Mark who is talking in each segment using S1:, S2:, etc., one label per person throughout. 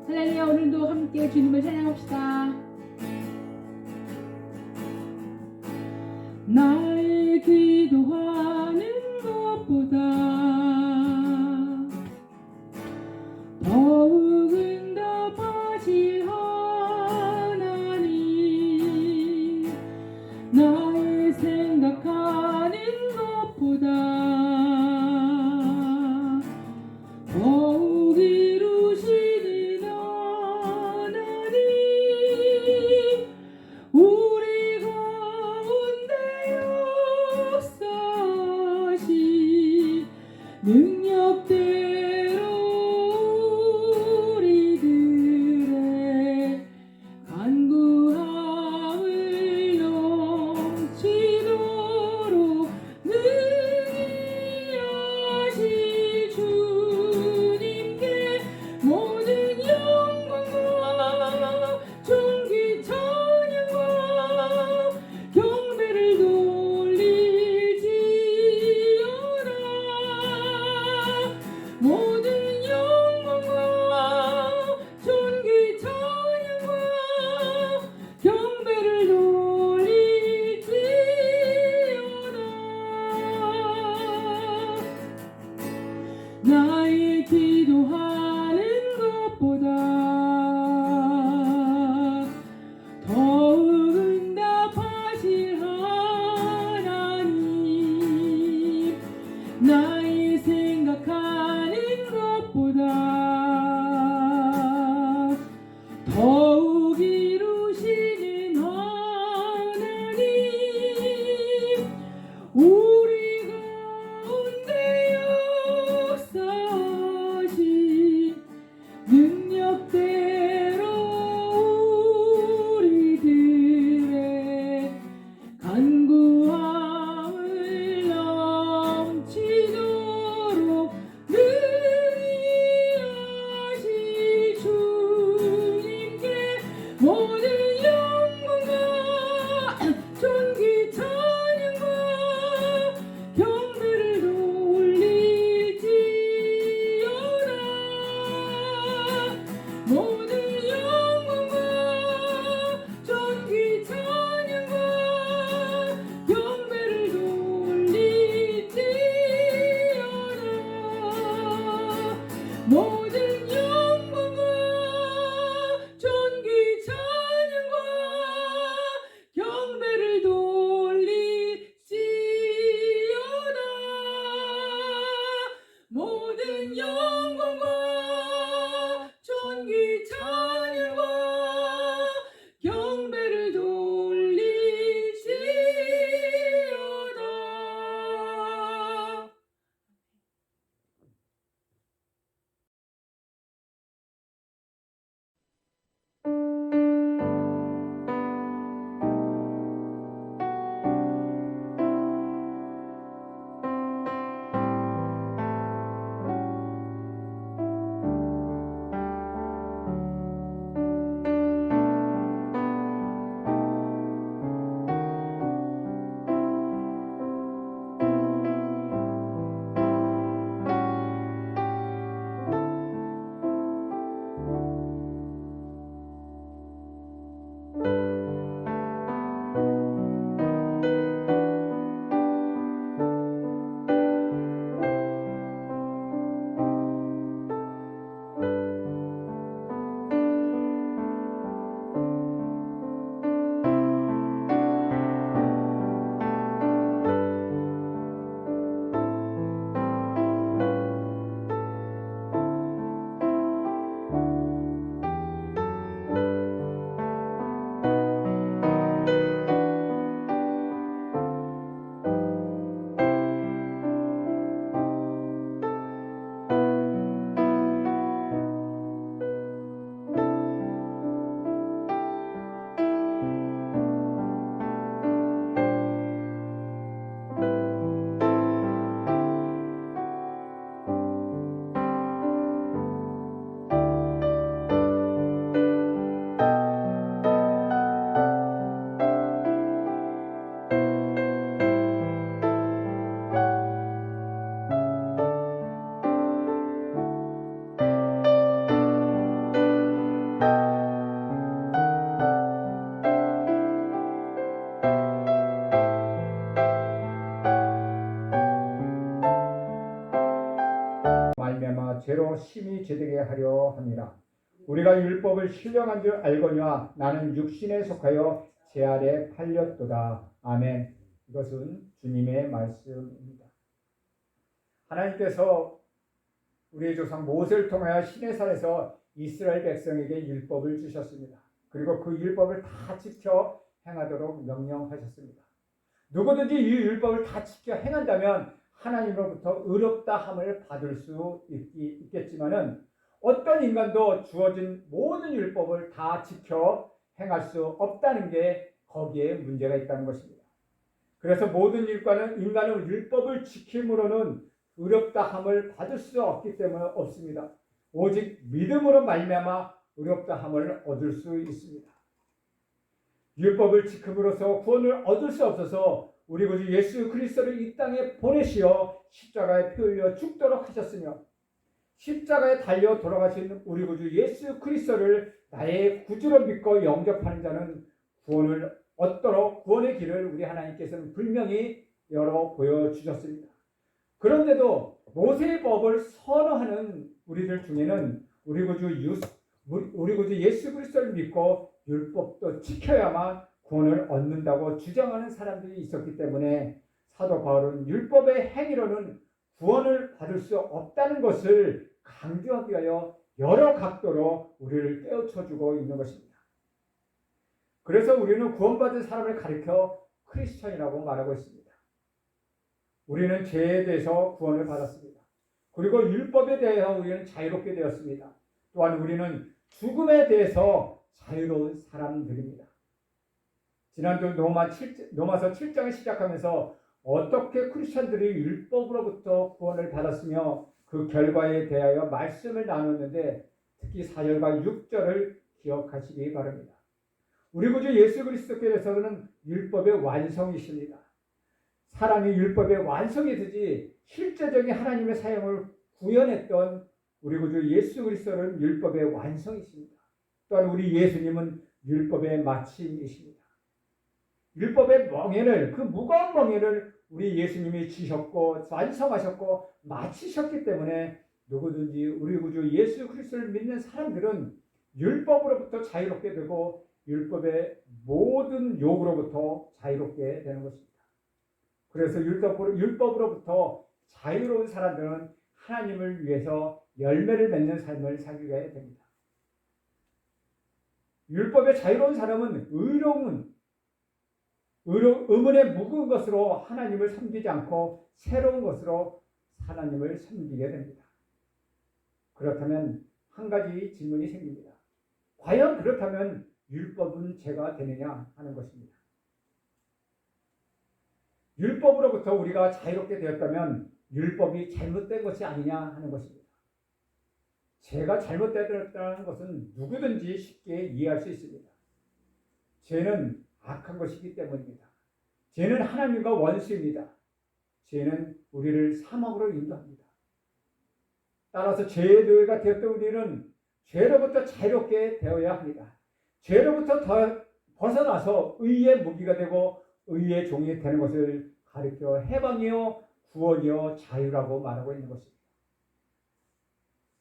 S1: 할렐루야. 오늘도 함께 주님을 찬양합시다. 나의 기도하는 것보다 더욱 응답하실 하나님, 나의 생각하는 것보다 더욱 이루시는 하나님, 우리 가운데
S2: 제되게 하려 함이라. 우리가 율법을 신령한 줄 알거니와 나는 육신에 속하여 제 아래 팔렸도다. 아멘. 이것은 주님의 말씀입니다. 하나님께서 우리의 조상 모세를 통하여 시내산에서 이스라엘 백성에게 율법을 주셨습니다. 그리고 그 율법을 다 지켜 행하도록 명령하셨습니다. 누구든지 이 율법을 다 지켜 행한다면 하나님으로부터 의롭다함을 받을 수 있겠지만은 어떤 인간도 주어진 모든 율법을 다 지켜 행할 수 없다는 게 거기에 문제가 있다는 것입니다. 그래서 모든 인간은 율법을 지킴으로는 의롭다함을 받을 수 없기 때문에 없습니다. 오직 믿음으로 말미암아 의롭다함을 얻을 수 있습니다. 율법을 지킴으로써 구원을 얻을 수 없어서 우리 구주 예수 그리스도를 이 땅에 보내시어 십자가에 피 흘려 죽도록 하셨으며 십자가에 달려 돌아가신 우리 구주 예수 그리스도를 나의 구주로 믿고 영접하는 자는 구원을 얻도록 구원의 길을 우리 하나님께서는 분명히 열어 보여주셨습니다. 그런데도 모세의 법을 선호하는 우리들 중에는 우리 구주 예수 그리스도를 믿고 율법도 지켜야만 구원을 얻는다고 주장하는 사람들이 있었기 때문에 사도 바울은 율법의 행위로는 구원을 받을 수 없다는 것을 강조하기 위하여 여러 각도로 우리를 깨우쳐주고 있는 것입니다. 그래서 우리는 구원받은 사람을 가리켜 크리스천이라고 말하고 있습니다. 우리는 죄에 대해서 구원을 받았습니다. 그리고 율법에 대해서 우리는 자유롭게 되었습니다. 또한 우리는 죽음에 대해서 자유로운 사람들입니다. 지난주 로마서 7장을 시작하면서 어떻게 크리스천들이 율법으로부터 구원을 받았으며 그 결과에 대하여 말씀을 나눴는데 특히 4절과 6절을 기억하시기 바랍니다. 우리 구주 예수 그리스도께서는 율법의 완성이십니다. 사람이 율법의 완성이 되지 실제적인 하나님의 사용을 구현했던 우리 구주 예수 그리스도는 율법의 완성이십니다. 또한 우리 예수님은 율법의 마침이십니다. 율법의 멍에를, 그 무거운 멍에를 우리 예수님이 지셨고 완성하셨고 마치셨기 때문에 누구든지 우리 구주 예수 그리스도를 믿는 사람들은 율법으로부터 자유롭게 되고 율법의 모든 욕으로부터 자유롭게 되는 것입니다. 그래서 율법으로부터 자유로운 사람들은 하나님을 위해서 열매를 맺는 삶을 살게 됩니다. 율법의 자유로운 사람은 의문에 묵은 것으로 하나님을 섬기지 않고 새로운 것으로 하나님을 섬기게 됩니다. 그렇다면 한 가지 질문이 생깁니다. 과연 그렇다면 율법은 죄가 되느냐 하는 것입니다. 율법으로부터 우리가 자유롭게 되었다면 율법이 잘못된 것이 아니냐 하는 것입니다. 죄가 잘못되었다는 것은 누구든지 쉽게 이해할 수 있습니다. 죄는 악한 것이기 때문입니다. 죄는 하나님과 원수입니다. 죄는 우리를 사망으로 인도합니다. 따라서 죄의 노예가 되었던 우리는 죄로부터 자유롭게 되어야 합니다. 죄로부터 더 벗어나서 의의 무기가 되고 의의 종이 되는 것을 가리켜 해방이요 구원이요 자유라고 말하고 있는 것입니다.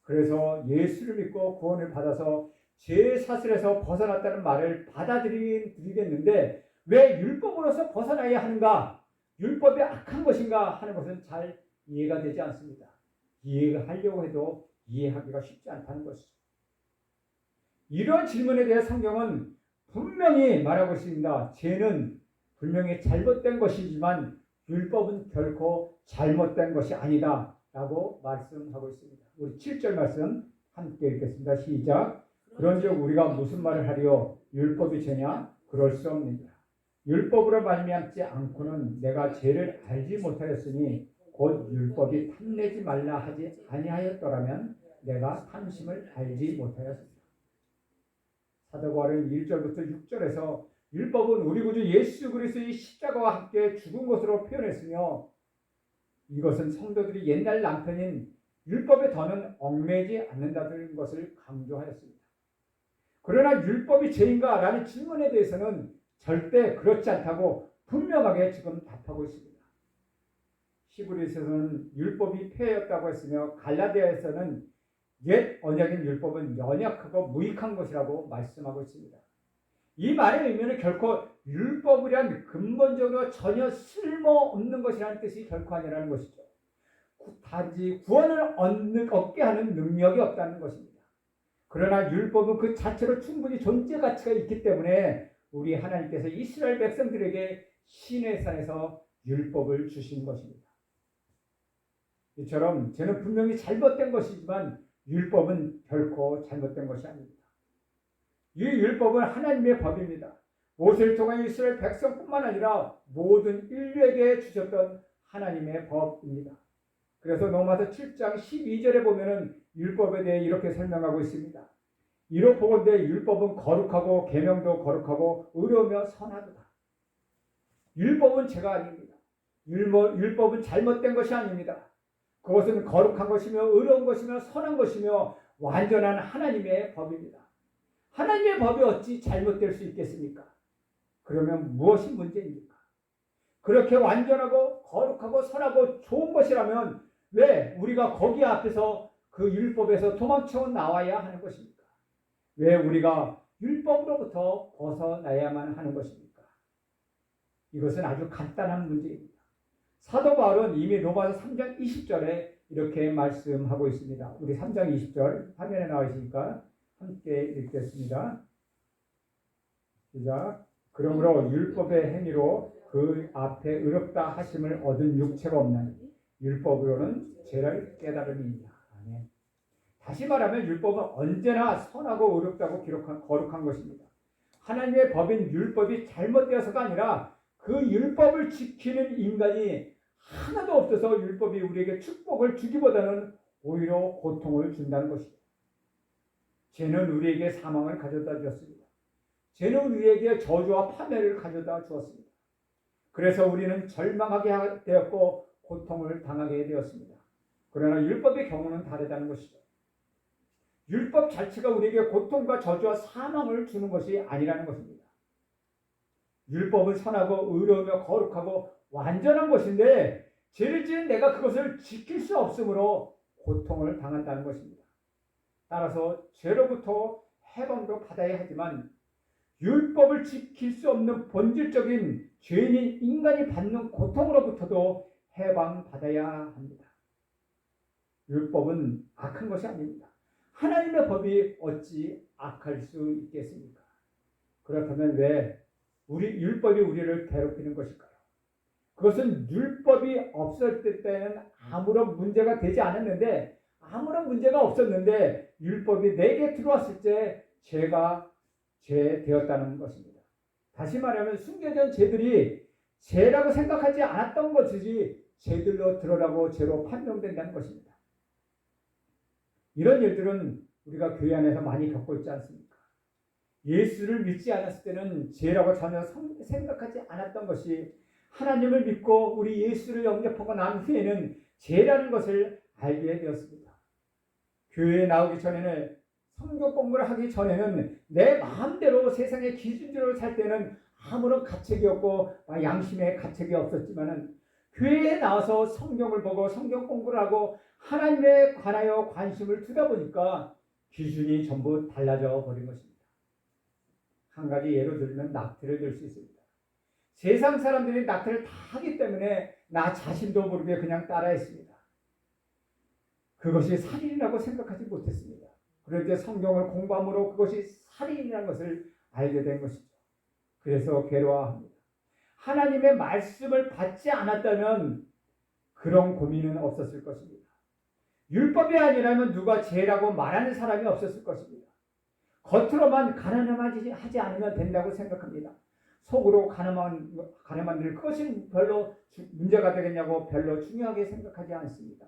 S2: 그래서 예수를 믿고 구원을 받아서 죄의 사슬에서 벗어났다는 말을 받아들이겠는데 왜 율법으로서 벗어나야 하는가? 율법이 악한 것인가 하는 것은 잘 이해가 되지 않습니다. 이해하려고 해도 이해하기가 쉽지 않다는 것이죠. 이러한 질문에 대해 성경은 분명히 말하고 있습니다. 죄는 분명히 잘못된 것이지만 율법은 결코 잘못된 것이 아니다 라고 말씀하고 있습니다. 우리 7절 말씀 함께 읽겠습니다. 시작. 그런즉 우리가 무슨 말을 하리요? 율법이 죄냐? 그럴 수 없느니라. 율법으로 말미암지 않고는 내가 죄를 알지 못하였으니 곧 율법이 탐내지 말라 하지 아니하였더라면 내가 탐심을 알지 못하였습니다. 사도 바울은 1절부터 6절에서 율법은 우리 구주 예수 그리스도의 십자가와 함께 죽은 것으로 표현했으며 이것은 성도들이 옛날 남편인 율법에 더는 얽매이지 않는다는 것을 강조하였습니다. 그러나 율법이 죄인가? 라는 질문에 대해서는 절대 그렇지 않다고 분명하게 지금 답하고 있습니다. 히브리서는 율법이 폐였다고 했으며 갈라디아에서는 옛 언약인 율법은 연약하고 무익한 것이라고 말씀하고 있습니다. 이 말의 의미는 결코 율법이란 근본적으로 전혀 쓸모없는 것이라는 뜻이 결코 아니라는 것이죠. 단지 구원을 얻게 하는 능력이 없다는 것입니다. 그러나 율법은 그 자체로 충분히 존재 가치가 있기 때문에 우리 하나님께서 이스라엘 백성들에게 시내산에서 율법을 주신 것입니다. 이처럼 죄는 분명히 잘못된 것이지만 율법은 결코 잘못된 것이 아닙니다. 이 율법은 하나님의 법입니다. 모세를 통한 이스라엘 백성뿐만 아니라 모든 인류에게 주셨던 하나님의 법입니다. 그래서 로마서 7장 12절에 보면은 율법에 대해 이렇게 설명하고 있습니다. 이로 보건대 율법은 거룩하고 계명도 거룩하고 의로우며 선하도다. 율법은 죄가 아닙니다. 율법은 잘못된 것이 아닙니다. 그것은 거룩한 것이며 의로운 것이며 선한 것이며 완전한 하나님의 법입니다. 하나님의 법이 어찌 잘못될 수 있겠습니까? 그러면 무엇이 문제입니까? 그렇게 완전하고 거룩하고 선하고 좋은 것이라면 왜 우리가 거기 앞에서 그 율법에서 도망쳐 나와야 하는 것입니까? 왜 우리가 율법으로부터 벗어나야만 하는 것입니까? 이것은 아주 간단한 문제입니다. 사도 바울은 이미 로마서 3장 20절에 이렇게 말씀하고 있습니다. 우리 3장 20절 화면에 나와 있으니까 함께 읽겠습니다. 시작. 그러므로 율법의 행위로 그 앞에 의롭다 하심을 얻은 육체가 없나니 율법으로는 죄를 깨달으니이다. 아멘. 다시 말하면 율법은 언제나 선하고 의롭다고 거룩한 것입니다. 하나님의 법인 율법이 잘못되어서가 아니라 그 율법을 지키는 인간이 하나도 없어서 율법이 우리에게 축복을 주기보다는 오히려 고통을 준다는 것입니다. 죄는 우리에게 사망을 가져다 주었습니다. 죄는 우리에게 저주와 파멸을 가져다 주었습니다. 그래서 우리는 절망하게 되었고 고통을 당하게 되었습니다. 그러나 율법의 경우는 다르다는 것이죠. 율법 자체가 우리에게 고통과 저주와 사망을 주는 것이 아니라는 것입니다. 율법은 선하고 의로우며 거룩하고 완전한 것인데 죄를 지은 내가 그것을 지킬 수 없으므로 고통을 당한다는 것입니다. 따라서 죄로부터 해방도 받아야 하지만 율법을 지킬 수 없는 본질적인 죄인인 인간이 받는 고통으로부터도 해방받아야 합니다. 율법은 악한 것이 아닙니다. 하나님의 법이 어찌 악할 수 있겠습니까? 그렇다면 왜 율법이 우리를 괴롭히는 것일까요? 그것은 율법이 없을 때는 아무런 문제가 되지 않았는데 아무런 문제가 없었는데 율법이 내게 들어왔을 때 죄가 되었다는 것입니다. 다시 말하면 숨겨진 죄들이 죄라고 생각하지 않았던 것이지 죄들로 드러나고 죄로 판명된다는 것입니다. 이런 일들은 우리가 교회 안에서 많이 겪고 있지 않습니까? 예수를 믿지 않았을 때는 죄라고 전혀 생각하지 않았던 것이 하나님을 믿고 우리 예수를 영접하고 난 후에는 죄라는 것을 알게 되었습니다. 교회에 나오기 전에는 성경 공부를 하기 전에는 내 마음대로 세상의 기준대로 살 때는 아무런 가책이 없고 양심의 가책이 없었지만은 교회에 나와서 성경을 보고 성경 공부를 하고 하나님에 관하여 관심을 두다 보니까 기준이 전부 달라져 버린 것입니다. 한 가지 예로 들면 낙태를 들 수 있습니다. 세상 사람들이 낙태를 다 하기 때문에 나 자신도 모르게 그냥 따라했습니다. 그것이 살인이라고 생각하지 못했습니다. 그런데 성경을 공부함으로 그것이 살인이라는 것을 알게 된 것이죠. 그래서 괴로워합니다. 하나님의 말씀을 받지 않았다면 그런 고민은 없었을 것입니다. 율법이 아니라면 누가 죄라고 말하는 사람이 없었을 것입니다. 겉으로만 가늠하지 하지 않으면 된다고 생각합니다. 속으로 가늠한 일 그것이 별로 문제가 되겠냐고 별로 중요하게 생각하지 않습니다.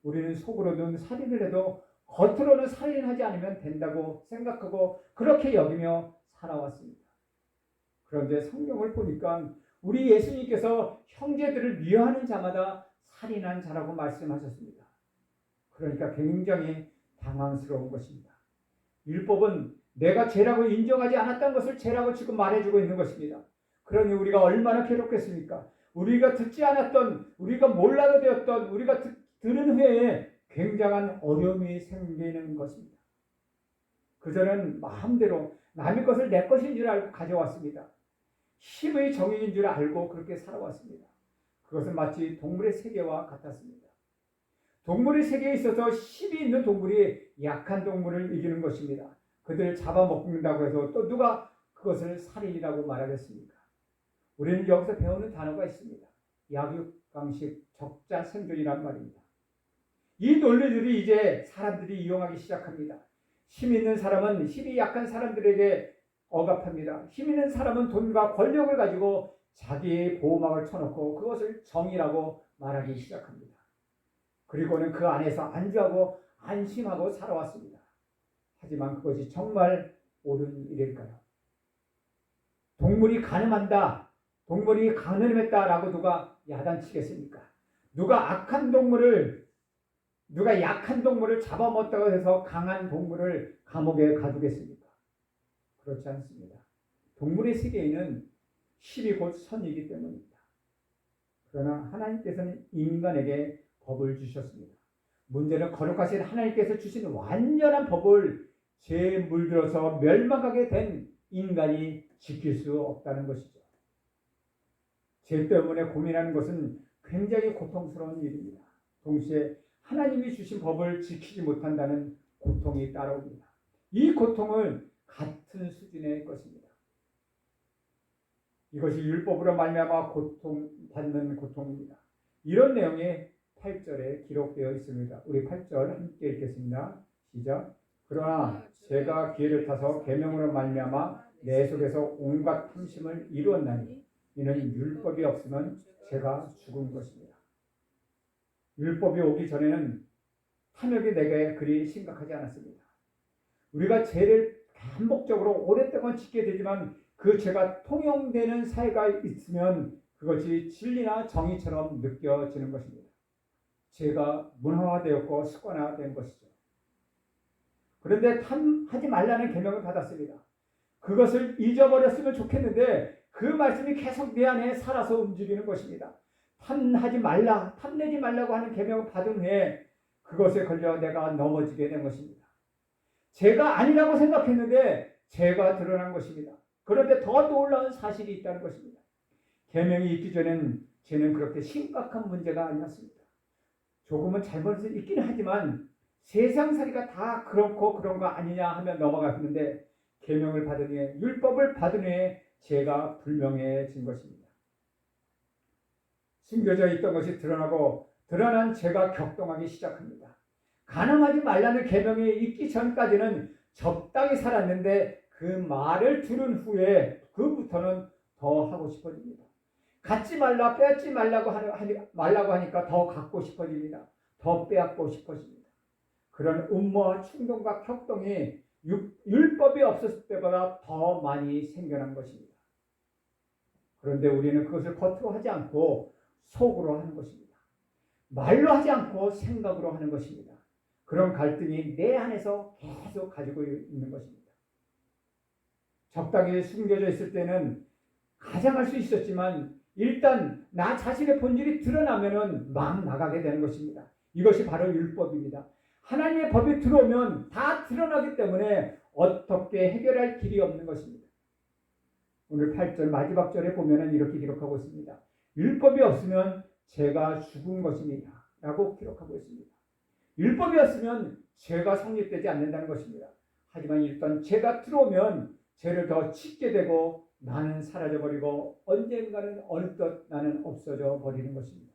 S2: 우리는 속으로는 살인을 해도 겉으로는 살인하지 않으면 된다고 생각하고 그렇게 여기며 살아왔습니다. 그런데 성경을 보니까 우리 예수님께서 형제들을 미워하는 자마다 살인한 자라고 말씀하셨습니다. 그러니까 굉장히 당황스러운 것입니다. 율법은 내가 죄라고 인정하지 않았던 것을 죄라고 지금 말해주고 있는 것입니다. 그러니 우리가 얼마나 괴롭겠습니까? 우리가 듣지 않았던, 우리가 몰라도 되었던, 우리가 들은 후에 굉장한 어려움이 생기는 것입니다. 그저는 마음대로 남의 것을 내 것인 줄 알고 가져왔습니다. 힘의 정의인 줄 알고 그렇게 살아왔습니다. 그것은 마치 동물의 세계와 같았습니다. 동물의 세계에 있어서 힘이 있는 동물이 약한 동물을 이기는 것입니다. 그들을 잡아먹는다고 해서 또 누가 그것을 살인이라고 말하겠습니까? 우리는 여기서 배우는 단어가 있습니다. 약육강식 적자 생존이란 말입니다. 이 논리들이 이제 사람들이 이용하기 시작합니다. 힘 있는 사람은 힘이 약한 사람들에게 억압합니다. 힘 있는 사람은 돈과 권력을 가지고 자기의 보호막을 쳐놓고 그것을 정의라고 말하기 시작합니다. 그리고는 그 안에서 안주하고 안심하고 살아왔습니다. 하지만 그것이 정말 옳은 일일까요? 동물이 가늠한다, 동물이 가늠했다라고 누가 야단치겠습니까? 누가 약한 동물을 잡아먹었다고 해서 강한 동물을 감옥에 가두겠습니까? 그렇지 않습니다. 동물의 세계에는 힘이 곧 선이기 때문입니다. 그러나 하나님께서는 인간에게 법을 주셨습니다. 문제는 거룩하신 하나님께서 주신 완전한 법을 죄에 물들어서 멸망하게 된 인간이 지킬 수 없다는 것이죠. 죄 때문에 고민하는 것은 굉장히 고통스러운 일입니다. 동시에 하나님이 주신 법을 지키지 못한다는 고통이 따라옵니다. 이 고통은 같은 수준의 것입니다. 이것이 율법으로 말미암아 고통받는 고통입니다. 이런 내용이 8절에 기록되어 있습니다. 우리 8절 함께 읽겠습니다. 시작. 그러나 제가 기회를 타서 계명으로 말미암아 내 속에서 온갖 탐심을 이루었나니 이는 율법이 없으면 제가 죽은 것입니다. 율법이 오기 전에는 탐욕이 내게 그리 심각하지 않았습니다. 우리가 죄를 반복적으로 오랫동안 짓게 되지만 그 죄가 통용되는 사이가 있으면 그것이 진리나 정의처럼 느껴지는 것입니다. 죄가 문화화되었고 습관화된 것이죠. 그런데 탐하지 말라는 계명을 받았습니다. 그것을 잊어버렸으면 좋겠는데 그 말씀이 계속 내 안에 살아서 움직이는 것입니다. 탐내지 말라고 하는 계명을 받은 후에 그것에 걸려 내가 넘어지게 된 것입니다. 죄가 아니라고 생각했는데 죄가 드러난 것입니다. 그런데 더 놀라운 사실이 있다는 것입니다. 계명이 있기 전엔 죄는 그렇게 심각한 문제가 아니었습니다. 조금은 잘못을 있기는 하지만 세상살이가 다 그렇고 그런 거 아니냐 하면 넘어갔는데 계명을 받은 후에 율법을 받은 후에 죄가 불명해진 것입니다. 숨겨져 있던 것이 드러나고 드러난 죄가 격동하기 시작합니다. 간음하지 말라는 계명이 있기 전까지는 적당히 살았는데 그 말을 들은 후에 그부터는 더 하고 싶어집니다. 갖지 말라, 빼앗지 말라고 하니까 더 갖고 싶어집니다. 더 빼앗고 싶어집니다. 그런 음모와 충동과 격동이 율법이 없었을 때보다 더 많이 생겨난 것입니다. 그런데 우리는 그것을 겉으로 하지 않고 속으로 하는 것입니다. 말로 하지 않고 생각으로 하는 것입니다. 그런 갈등이 내 안에서 계속 가지고 있는 것입니다. 적당히 숨겨져 있을 때는 가장할 수 있었지만 일단 나 자신의 본질이 드러나면은 막 나가게 되는 것입니다. 이것이 바로 율법입니다. 하나님의 법이 들어오면 다 드러나기 때문에 어떻게 해결할 길이 없는 것입니다. 오늘 8절 마지막 절에 보면은 이렇게 기록하고 있습니다. 율법이 없으면 죄가 죽은 것입니다. 라고 기록하고 있습니다. 율법이 없으면 죄가 성립되지 않는다는 것입니다. 하지만 일단 죄가 들어오면 죄를 더 짓게 되고 나는 사라져버리고 언젠가는 어느덧 나는 없어져 버리는 것입니다.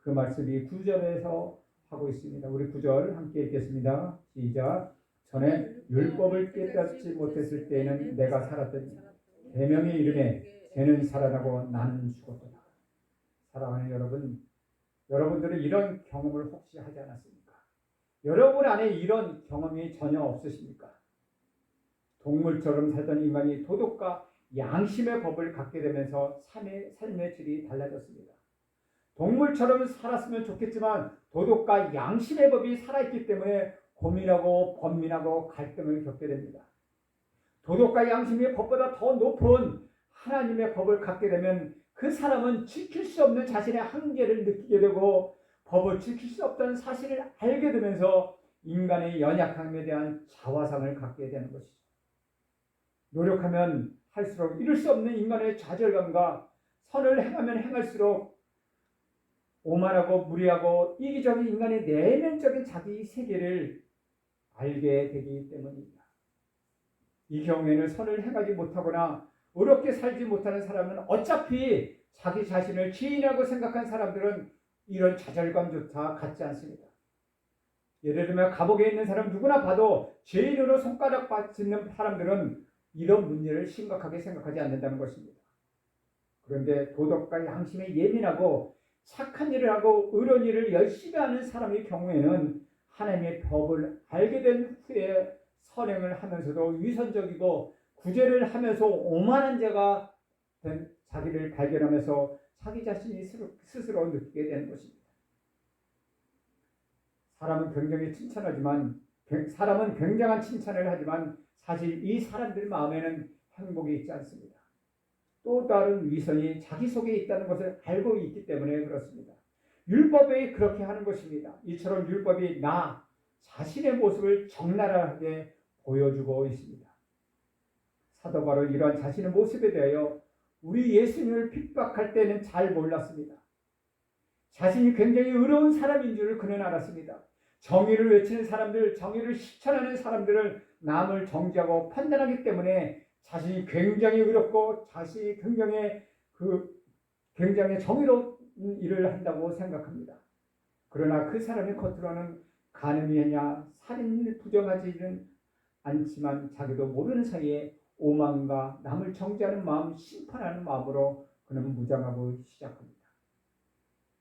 S2: 그 말씀이 9절에서 하고 있습니다. 우리 9절 함께 읽겠습니다. 시작. 전에 율법을 깨닫지 못했을 때에는 내가 살았더니 계명이 이르매 죄는 살아나고 나는 죽었도다. 사랑하는 여러분, 여러분들은 이런 경험을 혹시 하지 않았습니까? 여러분 안에 이런 경험이 전혀 없으십니까? 동물처럼 살던 인간이 도덕과 양심의 법을 갖게 되면서 삶의 질이 달라졌습니다. 동물처럼 살았으면 좋겠지만 도덕과 양심의 법이 살아있기 때문에 고민하고 번민하고 갈등을 겪게 됩니다. 도덕과 양심의 법보다 더 높은 하나님의 법을 갖게 되면 그 사람은 지킬 수 없는 자신의 한계를 느끼게 되고 법을 지킬 수 없다는 사실을 알게 되면서 인간의 연약함에 대한 자화상을 갖게 되는 것이죠. 노력하면 할수록 이룰 수 없는 인간의 좌절감과 선을 행하면 행할수록 오만하고 무리하고 이기적인 인간의 내면적인 자기 세계를 알게 되기 때문입니다. 이 경우에는 선을 행하지 못하거나 어렵게 살지 못하는 사람은 어차피 자기 자신을 죄인이라고 생각한 사람들은 이런 좌절감조차 갖지 않습니다. 예를 들면 감옥에 있는 사람 누구나 봐도 죄인으로 손가락 짓는 사람들은 이런 문제를 심각하게 생각하지 않는다는 것입니다. 그런데 도덕과 양심에 예민하고 착한 일을 하고 의로운 일을 열심히 하는 사람의 경우에는 하나님의 법을 알게 된 후에 선행을 하면서도 위선적이고 구제를 하면서 오만한 자가 된 자기를 발견하면서 자기 자신이 스스로 느끼게 되는 것입니다. 사람은 굉장한 칭찬을 하지만 사실 이 사람들 마음에는 행복이 있지 않습니다. 또 다른 위선이 자기 속에 있다는 것을 알고 있기 때문에 그렇습니다. 율법이 그렇게 하는 것입니다. 이처럼 율법이 나 자신의 모습을 적나라하게 보여주고 있습니다. 사도 바로 이러한 자신의 모습에 대하여 우리 예수님을 핍박할 때는 잘 몰랐습니다. 자신이 굉장히 의로운 사람인 줄을 그는 알았습니다. 정의를 외치는 사람들, 정의를 실천하는 사람들을 남을 정죄하고 판단하기 때문에 자신이 굉장히 의롭고 자신이 굉장히 정의로운 일을 한다고 생각합니다. 그러나 그 사람의 겉으로는 간음이냐 살인을 부정하지는 않지만 자기도 모르는 사이에 오만과 남을 정죄하는 마음, 심판하는 마음으로 그는 무장하고 시작합니다.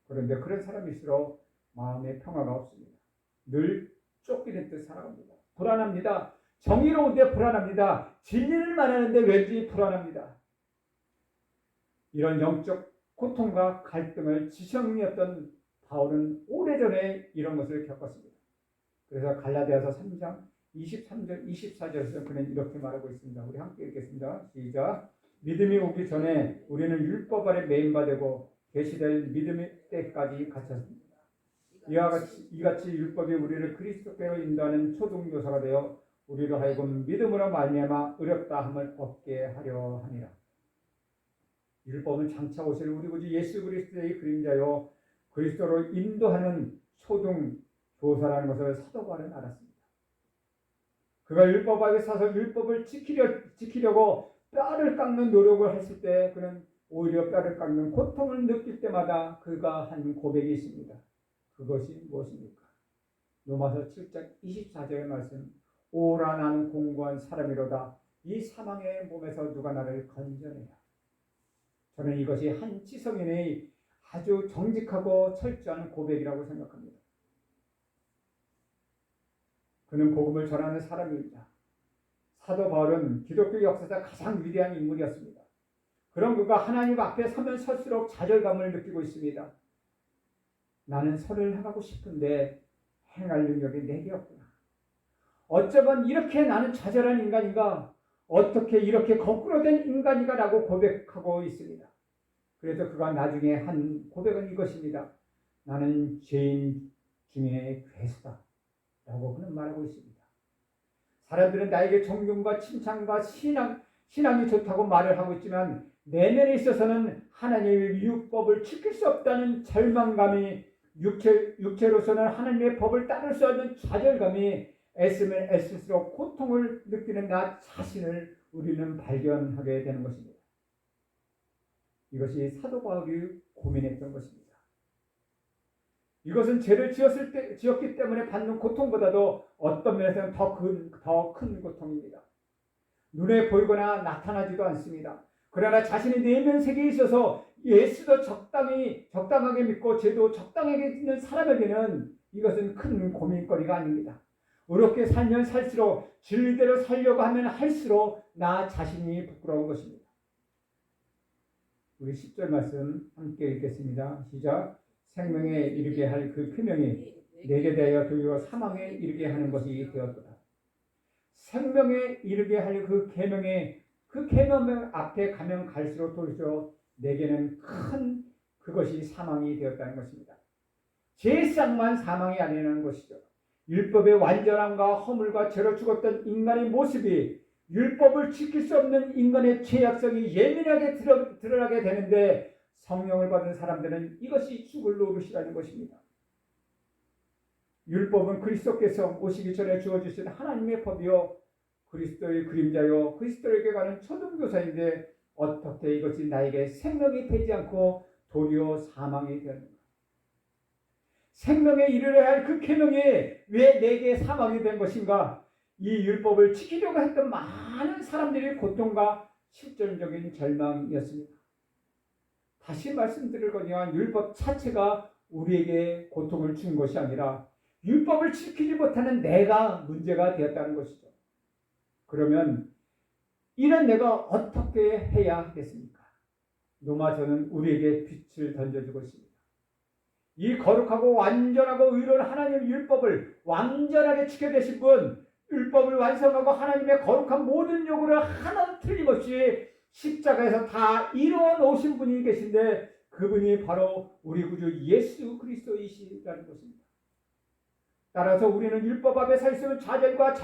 S2: 그런데 그런 사람일수록 마음에 평화가 없습니다. 늘 쫓기는 듯 살아갑니다. 불안합니다. 정의로운데 불안합니다. 진리를 말하는데 왠지 불안합니다. 이런 영적 고통과 갈등을 지성이었던 바울은 오래전에 이런 것을 겪었습니다. 그래서 갈라디아서 3장 23절 24절에서 그는 이렇게 말하고 있습니다. 우리 함께 읽겠습니다. 시작. 믿음이 오기 전에 우리는 율법 아래 매인바 되고 계시될 믿음의 때까지 갇혔습니다. 이같이 율법이 우리를 그리스도께로 인도하는 초등교사가 되어 우리로 하여금 믿음으로 말미암아 의롭다 함을 얻게 하려 하니라. 율법은 장차 오실 우리 구주 예수 그리스도의 그림자요 그리스도로 인도하는 초등교사라는 것을 사도 바울은 알았습니다. 그가 율법 앞에 서서 율법을 지키려고 뼈를 깎는 노력을 했을 때 그는 오히려 뼈를 깎는 고통을 느낄 때마다 그가 한 고백이 있습니다. 그것이 무엇입니까? 로마서 7장 24절의 말씀. 오라 나는 공고한 사람이로다. 이 사망의 몸에서 누가 나를 건져내랴. 저는 이것이 한 지성인의 아주 정직하고 철저한 고백이라고 생각합니다. 그는 복음을 전하는 사람입니다. 사도 바울은 기독교 역사상 가장 위대한 인물이었습니다. 그런 그가 하나님 앞에 서면 설수록 좌절감을 느끼고 있습니다. 나는 선을 행하고 싶은데 행할 능력이 내게 없구나. 어쩌면 이렇게 나는 좌절한 인간인가? 어떻게 이렇게 거꾸로 된 인간인가? 라고 고백하고 있습니다. 그래서 그가 나중에 한 고백은 이것입니다. 나는 죄인 중에 괴수다. 라고 그는 말하고 있습니다. 사람들은 나에게 존경과 칭찬과 신앙이 좋다고 말을 하고 있지만 내면에 있어서는 하나님의 율법을 지킬 수 없다는 절망감이 육체로서는 하나님의 법을 따를 수 없는 좌절감이 애쓰면 애쓸수록 고통을 느끼는 나 자신을 우리는 발견하게 되는 것입니다. 이것이 사도 바울이 고민했던 것입니다. 이것은 죄를 지었기 때문에 받는 고통보다도 어떤 면에서는 더 큰 고통입니다. 눈에 보이거나 나타나지도 않습니다. 그러나 자신의 내면 세계에 있어서 예수도 적당하게 믿고 죄도 적당하게 짓는 사람에게는 이것은 큰 고민거리가 아닙니다. 어렵게 살면 살수록 진리대로 살려고 하면 할수록 나 자신이 부끄러운 것입니다. 우리 10절 말씀 함께 읽겠습니다. 시작. 생명에 이르게 할 그 표명이 내게 대하여 도리어 사망에 이르게 하는 것이 되었도다. 생명에 이르게 할 그 계명 앞에 가면 갈수록 도리어 내게는 큰 그것이 사망이 되었다는 것입니다. 제사장만 사망이 아니라는 것이죠. 율법의 완전함과 허물과 죄로 죽었던 인간의 모습이 율법을 지킬 수 없는 인간의 죄악성이 예민하게 드러나게 되는데 성령을 받은 사람들은 이것이 죽을 노릇이라는 것입니다. 율법은 그리스도께서 오시기 전에 주어주신 하나님의 법이요 그리스도의 그림자요 그리스도에게 가는 초등교사인데 어떻게 이것이 나에게 생명이 되지 않고 도리어 사망이 되는가? 생명에 이르러야 할 그 계명이 왜 내게 사망이 된 것인가? 이 율법을 지키려고 했던 많은 사람들의 고통과 실존적인 절망이었습니다. 다시 말씀드리거니와 율법 자체가 우리에게 고통을 준 것이 아니라 율법을 지키지 못하는 내가 문제가 되었다는 것이죠. 그러면 이런 내가 어떻게 해야 하겠습니까? 노마저는 우리에게 빛을 던져주고 있습니다. 이 거룩하고 완전하고 의로운 하나님의 율법을 완전하게 지켜내신 분, 율법을 완성하고 하나님의 거룩한 모든 요구를 하나도 틀림없이 십자가에서 다 이루어 놓으신 분이 계신데 그분이 바로 우리 구주 예수 그리스도이시라는 것입니다. 따라서 우리는 율법 앞에 서 있으면 좌절과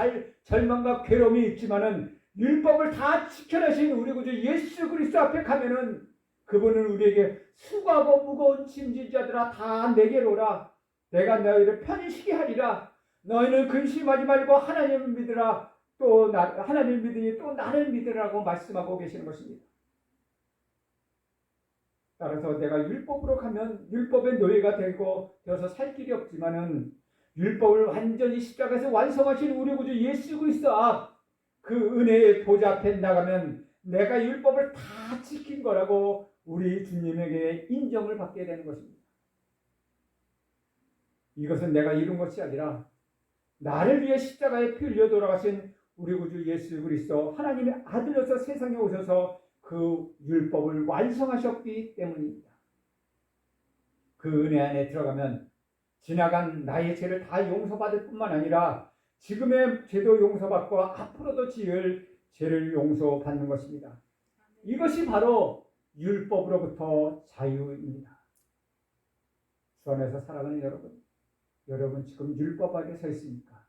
S2: 절망과 괴로움이 있지만은 율법을 다 지켜내신 우리 구주 예수 그리스도 앞에 가면은 그분은 우리에게 수고하고 무거운 짐진 자들아 다 내게로 오라. 내가 너희를 편히 쉬게 하리라. 너희는 근심하지 말고 하나님을 믿으라. 또 하나님을 믿으니 또 나를 믿으라고 말씀하고 계시는 것입니다. 따라서 내가 율법으로 가면 율법의 노예가 되어서 살 길이 없지만은 율법을 완전히 십자가에서 완성하신 우리 구주 예수 그리스도 앞 그 은혜의 보좌 앞에 나가면 내가 율법을 다 지킨 거라고 우리 주님에게 인정을 받게 되는 것입니다. 이것은 내가 이룬 것이 아니라 나를 위해 십자가에 피 흘려 돌아가신 우리 구주 예수 그리스도 하나님의 아들로서 세상에 오셔서 그 율법을 완성하셨기 때문입니다. 그 은혜 안에 들어가면 지나간 나의 죄를 다 용서받을 뿐만 아니라 지금의 죄도 용서받고 앞으로도 지을 죄를 용서받는 것입니다. 이것이 바로 율법으로부터 자유입니다. 주 안에서 사랑하는 여러분 지금 율법 앞에 서 있습니까?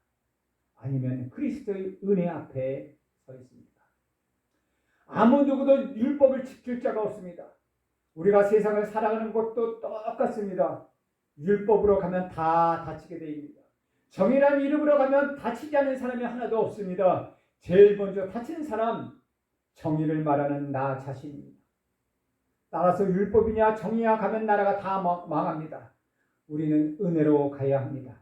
S2: 아니면 그리스도의 은혜 앞에 서 있습니까? 아무 누구도 율법을 지킬 자가 없습니다. 우리가 세상을 살아가는 것도 똑같습니다. 율법으로 가면 다 다치게 됩니다. 정의라는 이름으로 가면 다치지 않는 사람이 하나도 없습니다. 제일 먼저 다치는 사람, 정의를 말하는 나 자신입니다. 따라서 율법이냐 정의냐 가면 나라가 다 망합니다. 우리는 은혜로 가야 합니다.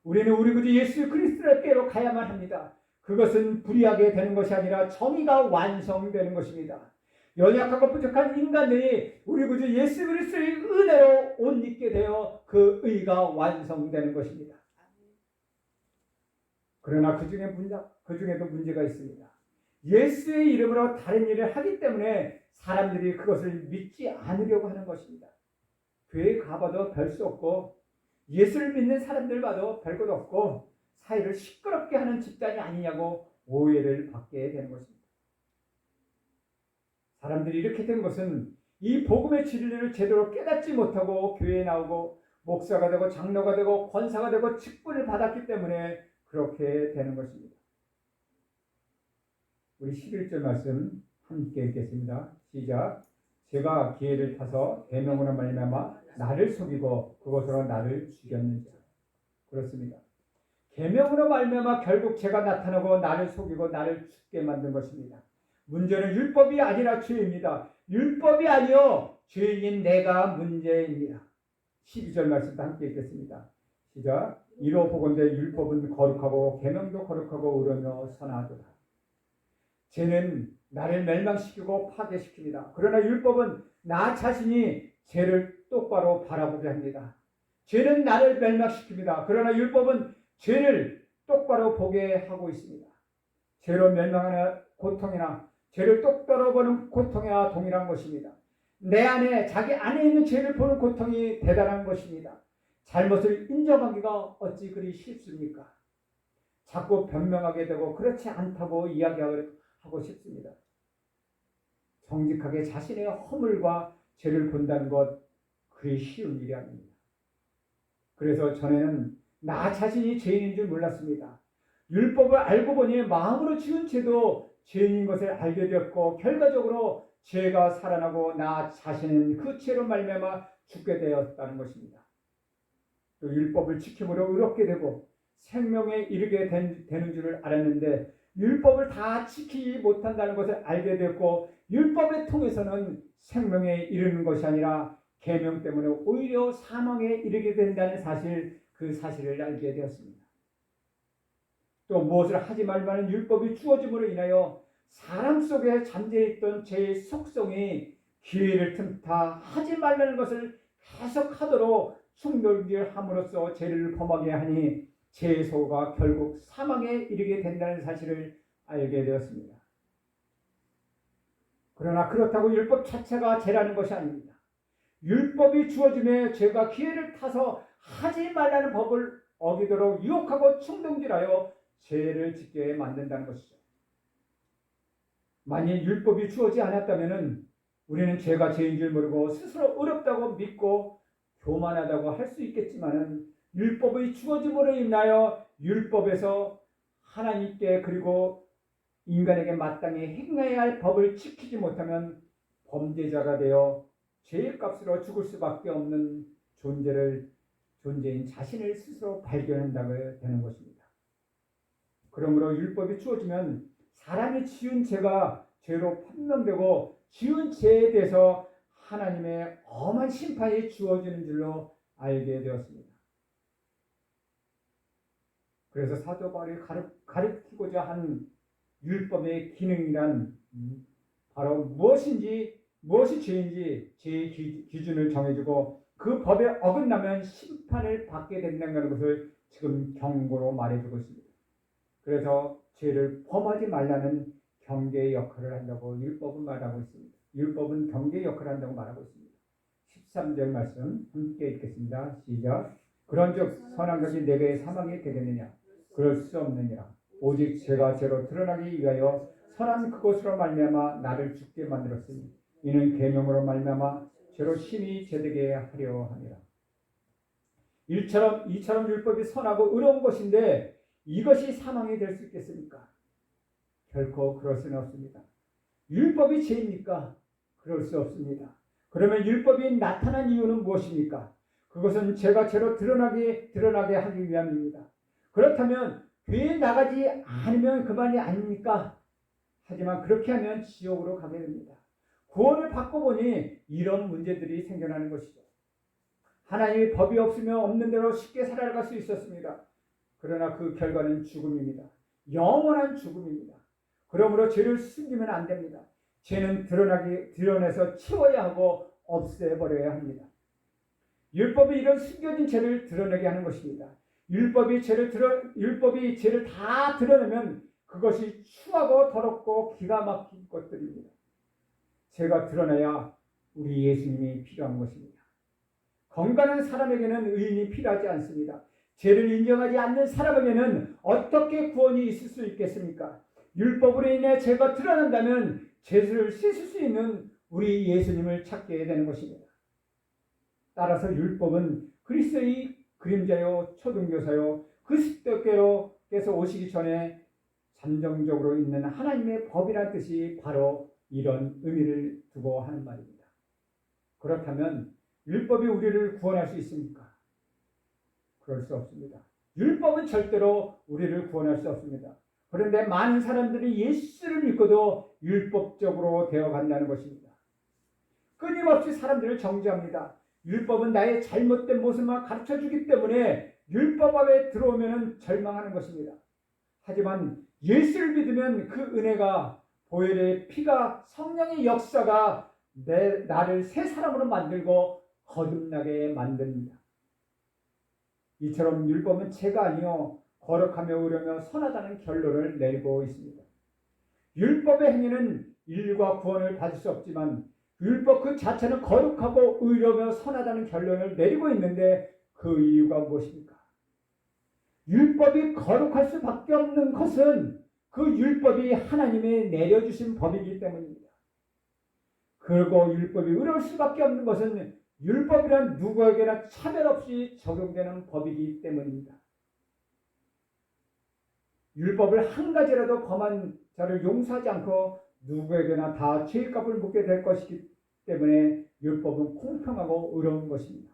S2: 우리는 우리 구주 예수 그리스도께로 가야만 합니다. 그것은 불의하게 되는 것이 아니라 정의가 완성되는 것입니다. 연약하고 부족한 인간들이 우리 구주 예수 그리스도의 은혜로 옷 입게 되어 그 의가 완성되는 것입니다. 그러나 그중에도 문제가 있습니다. 예수의 이름으로 다른 일을 하기 때문에 사람들이 그것을 믿지 않으려고 하는 것입니다. 교회에 가봐도 별 수 없고 예수를 믿는 사람들 봐도 별 것 없고 사회를 시끄럽게 하는 집단이 아니냐고 오해를 받게 되는 것입니다. 사람들이 이렇게 된 것은 이 복음의 진리를 제대로 깨닫지 못하고 교회에 나오고 목사가 되고 장로가 되고 권사가 되고 직분을 받았기 때문에 그렇게 되는 것입니다. 우리 11절 말씀 함께 읽겠습니다. 시작. 제가 기회를 타서 계명으로 말미암아 나를 속이고 그것으로 나를 죽였는지. 그렇습니다. 계명으로 말미암아 결국 제가 나타나고 나를 속이고 나를 죽게 만든 것입니다. 문제는 율법이 아니라 죄입니다. 율법이 아니요 죄인 내가 문제입니다. 12절 말씀도 함께 읽겠습니다. 시작. 이로 보건대 율법은 거룩하고 계명도 거룩하고 의로며 선하도다. 죄는 나를 멸망시키고 파괴시킵니다. 그러나 율법은 나 자신이 죄를 똑바로 바라보게 합니다. 죄는 나를 멸망시킵니다. 그러나 율법은 죄를 똑바로 보게 하고 있습니다. 죄로 멸망하는 고통이나 죄를 똑바로 보는 고통이와 동일한 것입니다. 내 안에 자기 안에 있는 죄를 보는 고통이 대단한 것입니다. 잘못을 인정하기가 어찌 그리 쉽습니까? 자꾸 변명하게 되고 그렇지 않다고 이야기하고 싶습니다. 정직하게 자신의 허물과 죄를 본다는 것 그리 쉬운 일이 아닙니다. 그래서 전에는 나 자신이 죄인인 줄 몰랐습니다. 율법을 알고 보니 마음으로 지은 죄도 죄인인 것을 알게 되었고 결과적으로 죄가 살아나고 나 자신은 그 죄로 말미암아 죽게 되었다는 것입니다. 또 율법을 지킴으로 의롭게 되고 생명에 이르게 되는 줄을 알았는데 율법을 다 지키지 못한다는 것을 알게 되었고 율법을 통해서는 생명에 이르는 것이 아니라 계명 때문에 오히려 사망에 이르게 된다는 사실, 그 사실을 알게 되었습니다. 또 무엇을 하지 말라는 율법이 주어짐으로 인하여 사람 속에 잠재있던 죄의 속성이 기회를 틈타 하지 말라는 것을 계속하도록 충돌함으로써 죄를 범하게 하니 죄의 소가 결국 사망에 이르게 된다는 사실을 알게 되었습니다. 그러나 그렇다고 율법 자체가 죄라는 것이 아닙니다. 율법이 주어짐에 죄가 기회를 타서 하지 말라는 법을 어기도록 유혹하고 충동질하여 죄를 짓게 만든다는 것이죠. 만일 율법이 주어지지 않았다면 우리는 죄가 죄인 줄 모르고 스스로 어렵다고 믿고 교만하다고 할 수 있겠지만 율법의 주어짐으로 인하여 율법에서 하나님께 그리고 인간에게 마땅히 행해야 할 법을 지키지 못하면 범죄자가 되어 죄의 값으로 죽을 수밖에 없는 존재인 자신을 스스로 발견한다고 되는 것입니다. 그러므로 율법이 주어지면 사람이 지은 죄가 죄로 판명되고 지은 죄에 대해서 하나님의 엄한 심판이 주어지는 줄로 알게 되었습니다. 그래서 사도 바울이 가르치고자 한 율법의 기능이란 바로 무엇이 죄인지 죄의 기준을 정해주고 그 법에 어긋나면 심판을 받게 된다는 것을 지금 경고로 말해주고 있습니다. 그래서 죄를 범하지 말라는 경계의 역할을 한다고 율법은 말하고 있습니다. 율법은 경계의 역할을 한다고 말하고 있습니다. 13절 말씀 함께 읽겠습니다. 시작. 그런즉 선한 것이 내게 사망이 되겠느냐? 그럴 수 없느니라. 오직 죄가 죄로 드러나기 위하여 선한 그것으로 말미암아 나를 죽게 만들었으니 이는 계명으로 말미암아 죄로 심히 죄되게 하려 함이라. 이처럼 율법이 선하고 의로운 것인데 이것이 사망이 될 수 있겠습니까? 결코 그럴 수는 없습니다. 율법이 죄입니까? 그럴 수 없습니다. 그러면 율법이 나타난 이유는 무엇입니까? 그것은 죄가 죄로 드러나게 하기 위함입니다. 그렇다면 교회에 나가지 않으면 그만이 아닙니까? 하지만 그렇게 하면 지옥으로 가게 됩니다. 구원을 받고 보니 이런 문제들이 생겨나는 것이죠. 하나님의 법이 없으면 없는 대로 쉽게 살아갈 수 있었습니다. 그러나 그 결과는 죽음입니다. 영원한 죽음입니다. 그러므로 죄를 숨기면 안 됩니다. 죄는 드러내서 치워야 하고 없애버려야 합니다. 율법이 이런 숨겨진 죄를 드러내게 하는 것입니다. 율법이 죄를 다 드러내면 그것이 추하고 더럽고 기가 막힌 것들입니다. 죄가 드러나야 우리 예수님이 필요한 것입니다. 건강한 사람에게는 의인이 필요하지 않습니다. 죄를 인정하지 않는 사람에게는 어떻게 구원이 있을 수 있겠습니까? 율법으로 인해 죄가 드러난다면 죄를 씻을 수 있는 우리 예수님을 찾게 되는 것입니다. 따라서 율법은 그리스도의 그림자요 초등교사요 그리스도께서 오시기 전에 잠정적으로 있는 하나님의 법이라는 뜻이 바로 이런 의미를 두고 하는 말입니다. 그렇다면 율법이 우리를 구원할 수 있습니까? 그럴 수 없습니다. 율법은 절대로 우리를 구원할 수 없습니다. 그런데 많은 사람들이 예수를 믿고도 율법적으로 되어간다는 것입니다. 끊임없이 사람들을 정죄합니다. 율법은 나의 잘못된 모습만 가르쳐주기 때문에 율법 앞에 들어오면 절망하는 것입니다. 하지만 예수를 믿으면 그 은혜가 보혈의 피가 성령의 역사가 나를 새 사람으로 만들고 거듭나게 만듭니다. 이처럼 율법은 죄가 아니요 거룩하며 의로며 선하다는 결론을 내고 있습니다. 율법의 행위는 인류가 구원을 받을 수 없지만 율법 그 자체는 거룩하고 의로며 선하다는 결론을 내리고 있는데 그 이유가 무엇입니까? 율법이 거룩할 수밖에 없는 것은 그 율법이 하나님이 내려주신 법이기 때문입니다. 그리고 율법이 의로울 수밖에 없는 것은 율법이란 누구에게나 차별 없이 적용되는 법이기 때문입니다. 율법을 한 가지라도 범한 자를 용서하지 않고 누구에게나 다 죄값을 묻게 될 것이기 때문에 율법은 공평하고 의로운 것입니다.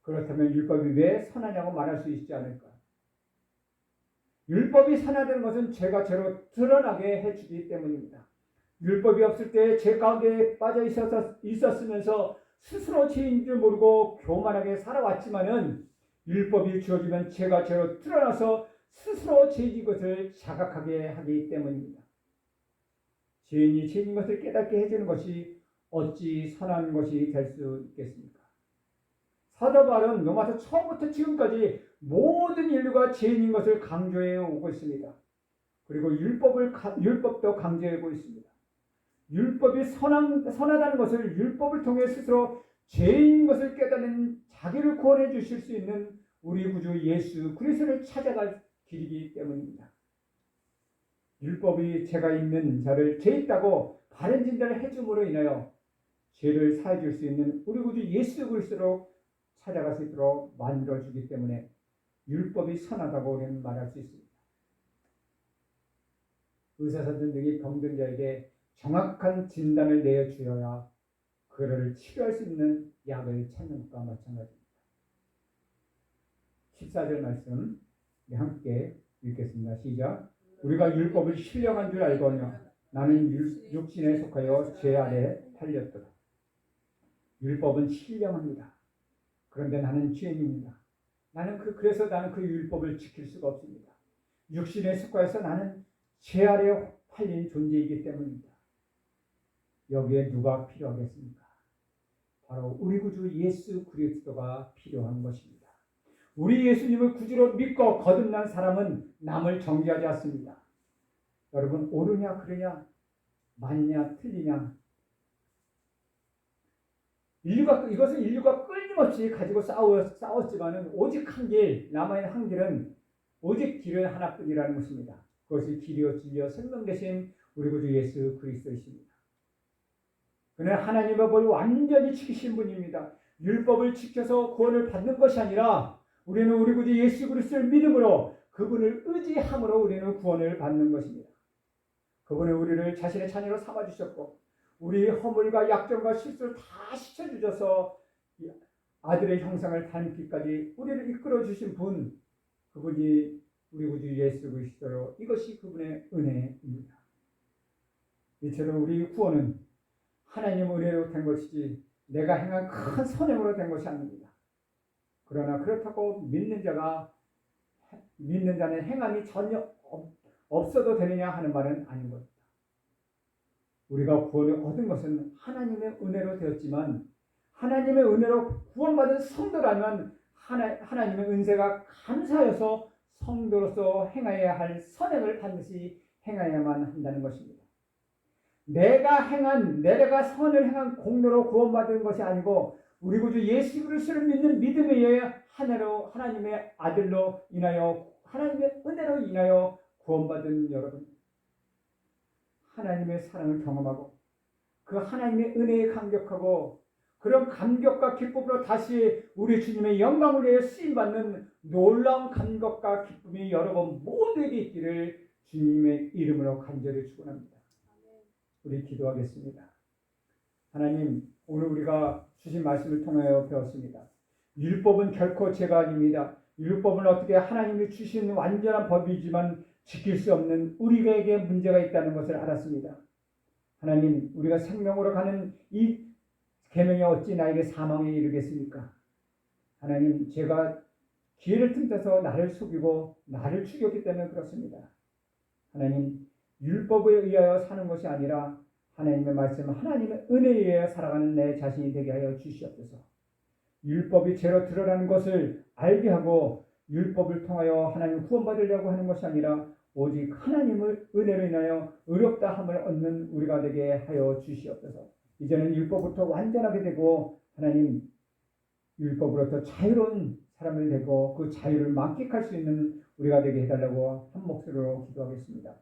S2: 그렇다면 율법이 왜 선하냐고 말할 수 있지 않을까? 율법이 선하다는 것은 죄가 죄로 드러나게 해주기 때문입니다. 율법이 없을 때 죄 가운데 빠져 있었으면서 스스로 죄인 줄 모르고 교만하게 살아왔지만은 율법이 주어지면 죄가 죄로 드러나서 스스로 죄인 것을 자각하게 하기 때문입니다. 죄인이 죄인 것을 깨닫게 해주는 것이 어찌 선한 것이 될 수 있겠습니까? 사도 바울은 로마서 처음부터 지금까지 모든 인류가 죄인인 것을 강조해 오고 있습니다. 그리고 율법도 강조하고 있습니다. 율법이 선하다는 것을 율법을 통해 스스로 죄인 것을 깨닫는 자기를 구원해 주실 수 있는 우리 구주 예수 그리스도를 찾아갈 길이기 때문입니다. 율법이 죄가 있는 자를 죄 있다고 바른 진단을 해줌으로 인하여 죄를 사해 줄 수 있는 우리 구주 예수 그리스도로 찾아갈 수 있도록 만들어주기 때문에 율법이 선하다고 우리는 말할 수 있습니다. 의사 선생들이 병든 자에게 정확한 진단을 내어주어야 그를 치료할 수 있는 약을 찾는 것과 마찬가지입니다. 14절 말씀 함께 읽겠습니다. 시작. 우리가 율법을 신령한 줄 알거니와 나는 육신에 속하여 죄 아래 팔렸도다. 율법은 신령합니다. 그런데 나는 죄인입니다. 그래서 나는 그 율법을 지킬 수가 없습니다. 육신에 속하여서 나는 죄 아래 팔린 존재이기 때문입니다. 여기에 누가 필요하겠습니까? 바로 우리 구주 예수 그리스도가 필요한 것입니다. 우리 예수님을 구주로 믿고 거듭난 사람은 남을 정죄하지 않습니다. 여러분, 옳으냐 그르냐, 맞냐 틀리냐, 이것은 인류가 끊임없이 가지고 싸웠지만은 오직 한 길, 남아있는 한 길은 오직 길은 하나뿐이라는 것입니다. 그것이 길이요 진리요 생명 되신 우리 구주 예수 그리스도이십니다. 그는 하나님의 법을 완전히 지키신 분입니다. 율법을 지켜서 구원을 받는 것이 아니라 우리는 우리 구주 예수 그리스도를 믿음으로 그분을 의지함으로 우리는 구원을 받는 것입니다. 그분은 우리를 자신의 자녀로 삼아주셨고 우리 허물과 약점과 실수를 다 씻어주셔서 아들의 형상을 닮기까지 우리를 이끌어주신 분, 그분이 우리 구주 예수 그리스도로 이것이 그분의 은혜입니다. 이처럼 우리 구원은 하나님의 은혜로 된 것이지 내가 행한 큰 선행으로 된 것이 아닙니다. 그러나 그렇다고 믿는 자는 행함이 전혀 없어도 되느냐 하는 말은 아닌 것입니다. 우리가 구원을 얻은 것은 하나님의 은혜로 되었지만 하나님의 은혜로 구원받은 성도라면 하나님의 은혜가 감사여서 성도로서 행해야 할 선행을 반드시 행해야만 한다는 것입니다. 내가 선을 행한 공로로 구원받은 것이 아니고 우리 구주 예수 그리스도를 믿는 믿음에 의해 하나님의 아들로 인하여 하나님의 은혜로 인하여 구원받은 여러분, 하나님의 사랑을 경험하고 그 하나님의 은혜에 감격하고 그런 감격과 기쁨으로 다시 우리 주님의 영광을 위해 쓰임받는 놀라운 감격과 기쁨이 여러분 모두에게 있기를 주님의 이름으로 간절히 축원합니다. 우리 기도하겠습니다. 하나님, 오늘 우리가 주신 말씀을 통하여 배웠습니다. 율법은 결코 죄가 아닙니다. 율법은 어떻게 하나님이 주신 완전한 법이지만 지킬 수 없는 우리에게 문제가 있다는 것을 알았습니다. 하나님, 우리가 생명으로 가는 이 계명이 어찌 나에게 사망에 이르겠습니까? 하나님, 제가 기회를 틈타서 나를 속이고 나를 죽였기 때문에 그렇습니다. 하나님, 율법에 의하여 사는 것이 아니라 하나님의 말씀, 하나님의 은혜에 의하여 살아가는 내 자신이 되게 하여 주시옵소서. 율법이 죄로 드러나는 것을 알게 하고 율법을 통하여 하나님 구원받으려고 하는 것이 아니라 오직 하나님을 은혜로 인하여 의롭다 함을 얻는 우리가 되게 하여 주시옵소서. 이제는 율법부터 완전하게 되고 하나님 율법으로부터 자유로운 사람을 되고 그 자유를 만끽할 수 있는 우리가 되게 해달라고 한 목소리로 기도하겠습니다.